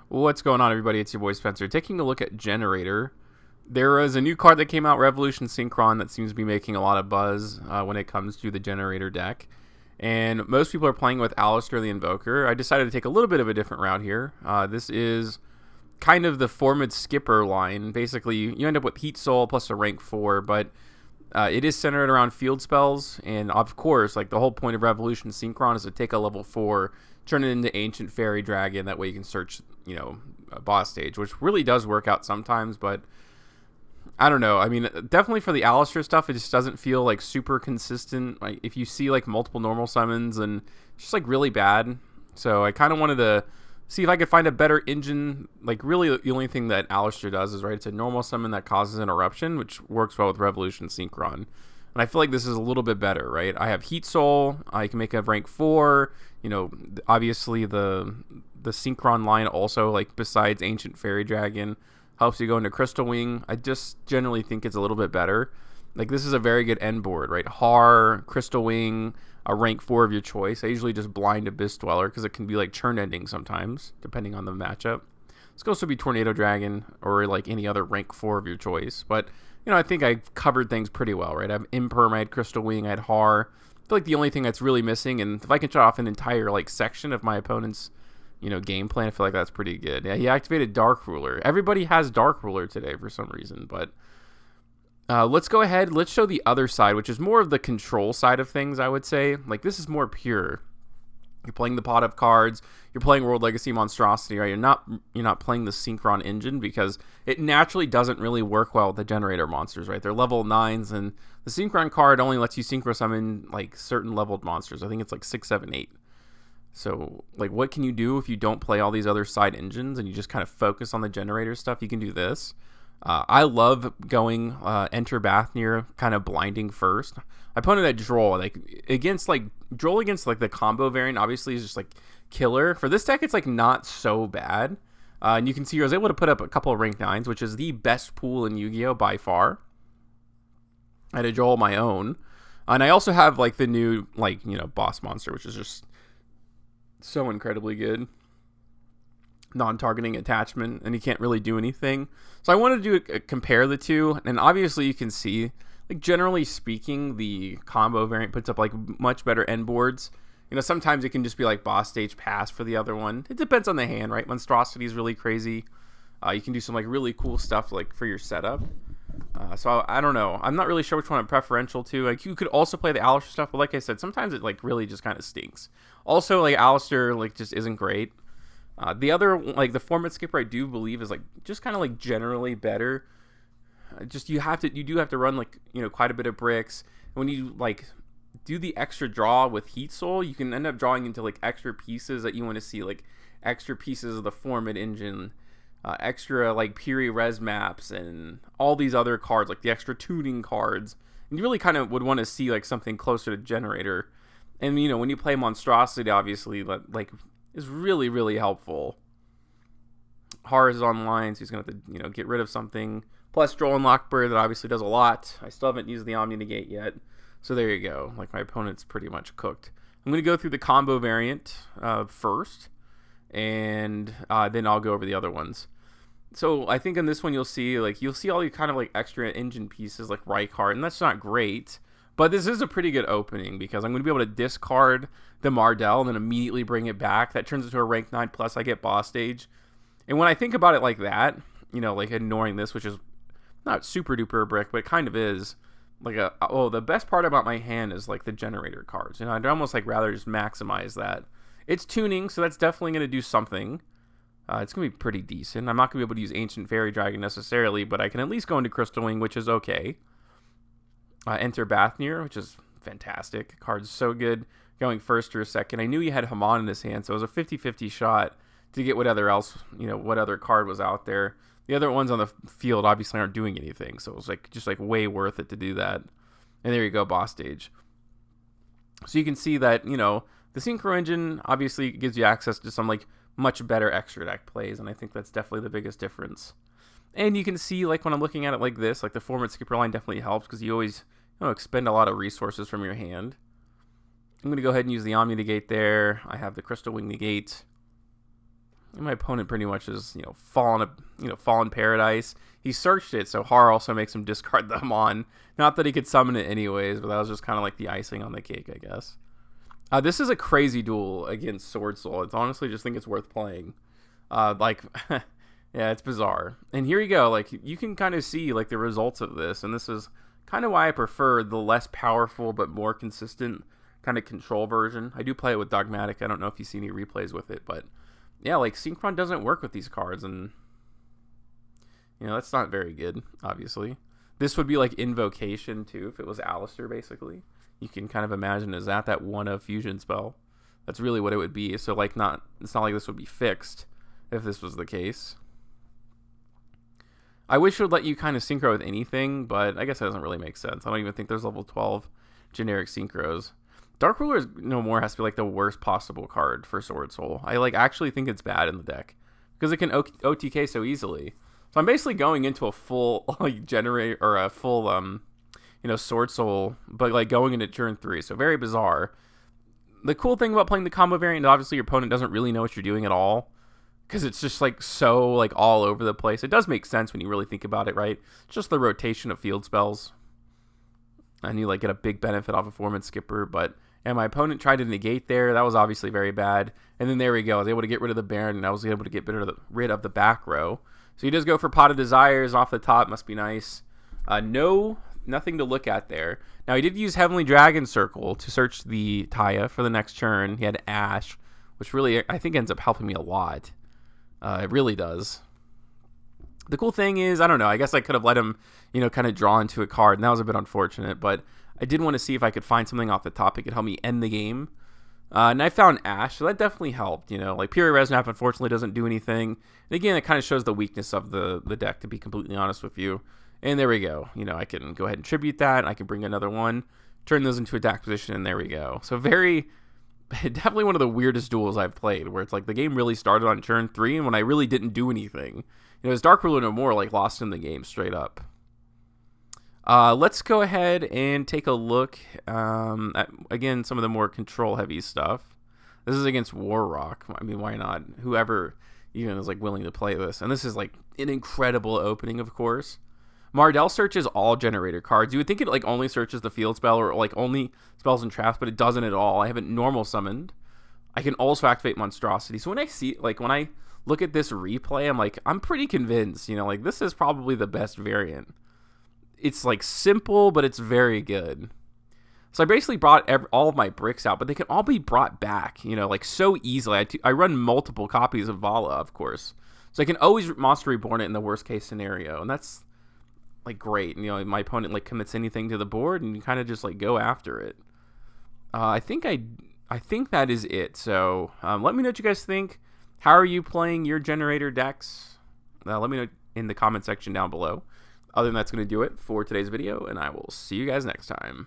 What's going on, everybody? It's your boy Spencer. Taking a look at Generaider. There is a new card that came out, Revolution Sycnhron, that seems to be making a lot of buzz when it comes to the Generaider deck. And most people are playing with Aleister the Invoker. I decided to take a little bit of a different route here. This is kind of the Formud Skipper line. Basically, you end up with Heatsoul plus a rank 4, but it is centered around field spells. And of course, like the whole point of Revolution Sycnhron is to take a level 4, turn it into Ancient Fairy Dragon. That way you can search, a boss stage, which really does work out sometimes, but I don't know. I mean, definitely for the Aleister stuff, it just doesn't feel like super consistent. Like if you see like multiple normal summons, and it's just like really bad. So I kind of wanted to see if I could find a better engine. Like really, the only thing that Aleister does is it's a normal summon that causes an eruption, which works well with Revolution Sycnhron. And I feel like this is a little bit better, right? I have Heatsoul. I can make a rank 4. Obviously the Sycnhron line also, like besides Ancient Fairy Dragon, helps you go into Crystal Wing. I just generally think it's a little bit better. Like this is a very good end board, right? Har, Crystal Wing, a rank 4 of your choice. I usually just blind Abyss Dweller because it can be like turn ending sometimes, depending on the matchup. This could also be Tornado Dragon or like any other rank 4 of your choice. But I think I covered things pretty well, right? I have Imperm, I had Crystal Wing, I had Har. I feel like the only thing that's really missing, and if I can shut off an entire like section of my opponent's game plan, I feel like that's pretty good. Yeah, he activated Dark Ruler. Everybody has Dark Ruler today for some reason, but let's go ahead. Let's show the other side, which is more of the control side of things, I would say. Like, this is more pure. You're playing the pot of cards. You're playing World Legacy Monstrosity, right? You're not playing the Sycnhron engine because it naturally doesn't really work well with the Generaider monsters, right? They're level 9s, and the Sycnhron card only lets you synchro summon like certain leveled monsters. I think it's like 6, 7, 8. So, like, what can you do if you don't play all these other side engines and you just kind of focus on the Generaider stuff? You can do this. I love going Enter Bathnir, kind of blinding first. My opponent at Droll, Droll against like the combo variant, obviously is just like killer. For this deck, it's like not so bad. And you can see I was able to put up a couple of rank 9s, which is the best pool in Yu-Gi-Oh! By far. I had a Droll of my own. And I also have like the new boss monster, which is just so incredibly good. Non-targeting attachment, and he can't really do anything. So I wanted to compare the two, and obviously you can see, like, generally speaking, the combo variant puts up like much better end boards. Sometimes it can just be like boss stage pass for the other one. It depends on the hand, right? Monstrosity is really crazy. You can do some like really cool stuff like for your setup. So I don't know. I'm not really sure which one I'm preferential to. Like, you could also play the Aleister stuff, but like I said, sometimes it like really just kind of stinks. Also, like, Aleister like just isn't great. The other, like the Formud Skipper, I do believe is like just kind of like generally better. Just you do have to run like quite a bit of bricks. And when you like do the extra draw with Heatsoul, you can end up drawing into like extra pieces that you want to see, like extra pieces of the Formud engine. Extra like Piri res maps and all these other cards, like the extra tuning cards, and you really kind of would want to see like something closer to Generaider. And when you play Monstrosity, obviously like is really, really helpful. Har is online, so he's gonna have to get rid of something. Plus Droll and Lockbird, that obviously does a lot. I still haven't used the Omni Negate yet, so there you go. Like, my opponent's pretty much cooked. I'm gonna go through the combo variant first, and then I'll go over the other ones. So I think in this one you'll see all these kind of like extra engine pieces like Rykard, and that's not great, but this is a pretty good opening because I'm going to be able to discard the Mardell and then immediately bring it back. That turns into a rank 9 plus I get boss stage. And when I think about it like that, like ignoring this, which is not super duper a brick, but it kind of is, like the best part about my hand is like the Generaider cards. I'd almost like rather just maximize that. It's tuning, so that's definitely going to do something. It's going to be pretty decent. I'm not going to be able to use Ancient Fairy Dragon necessarily, but I can at least go into Crystal Wing, which is okay. Enter Bathnir, which is fantastic. Card's so good going first or second. I knew he had Hamon in his hand, so it was a 50-50 shot to get what other card was out there. The other ones on the field obviously aren't doing anything, so it was like just like way worth it to do that. And there you go, boss stage. So you can see that, the Syncro engine obviously gives you access to some like much better extra deck plays, and I think that's definitely the biggest difference. And you can see, like, when I'm looking at it like this, like the Formud Skipper line definitely helps because you always expend a lot of resources from your hand. I'm going to go ahead and use the Omni Negate there. I have the Crystal Wing Negate. And my opponent pretty much is, fallen paradise. He searched it, so Har also makes him discard them on. Not that he could summon it anyways, but that was just kind of like the icing on the cake, I guess. This is a crazy duel against Sword Soul. It's honestly just think it's worth playing. Yeah, it's bizarre. And here you go. Like, you can kind of see like the results of this, and this is kind of why I prefer the less powerful but more consistent kind of control version. I do play it with Dogmatic. I don't know if you see any replays with it, but yeah, like Sycnhron doesn't work with these cards, and that's not very good, obviously. This would be like Invocation too if it was Aleister, basically. You can kind of imagine as that one of fusion spell. That's really what it would be. So like it's not like this would be fixed if this was the case. I wish it would let you kind of synchro with anything, but I guess that doesn't really make sense. I don't even think there's level 12 generic synchros. Dark Ruler No More has to be like the worst possible card for Sword Soul. I actually think it's bad in the deck because it can OTK so easily. So I'm basically going into a full Generator or a full Sword Soul, but like going into turn 3. So very bizarre. The cool thing about playing the combo variant is obviously your opponent doesn't really know what you're doing at all, because it's just like so like all over the place. It does make sense when you really think about it, right? It's just the rotation of field spells, and you like get a big benefit off of Formud Skipper. But and my opponent tried to negate there. That was obviously very bad. And then there we go. I was able to get rid of the Baron, and I was able to get rid of the back row. So he does go for Pot of Desires off the top. Must be nice. Nothing to look at there. Now, he did use Heavenly Dragon Circle to search the Taya for the next turn. He had Ash, which really, I think, ends up helping me a lot. It really does. The cool thing is, I don't know, I guess I could have let him, kind of draw into a card, and that was a bit unfortunate, but I did want to see if I could find something off the top that could help me end the game. And I found Ash, so that definitely helped, like Pure Resnap unfortunately doesn't do anything. And again, it kind of shows the weakness of the deck, to be completely honest with you. And there we go. I can go ahead and tribute that. I can bring another one, turn those into attack position, and there we go. So definitely one of the weirdest duels I've played, where it's like the game really started on turn 3, and when I really didn't do anything, as Dark Ruler No More like lost in the game straight up. Let's go ahead and take a look at, again, some of the more control-heavy stuff. This is against Warrock. I mean, why not? Whoever even is like willing to play this. And this is like an incredible opening, of course. Mardell searches all Generator cards. You would think it like only searches the field spell or like only spells and traps, but it doesn't at all. I have it normal summoned. I can also activate Monstrosity. So when I look at this replay, I'm like, I'm pretty convinced, like this is probably the best variant. It's like simple, but it's very good. So I basically brought all of my bricks out, but they can all be brought back, like so easily. I run multiple copies of Vala, of course. So I can always Monster Reborn it in the worst case scenario. And that's like great. My opponent like commits anything to the board, and you kind of just like go after it. I think that is it. So let me know what you guys think. How are you playing your Generator decks? Let me know in the comment section down below. Other than that's going to do it for today's video, and I will see you guys next time.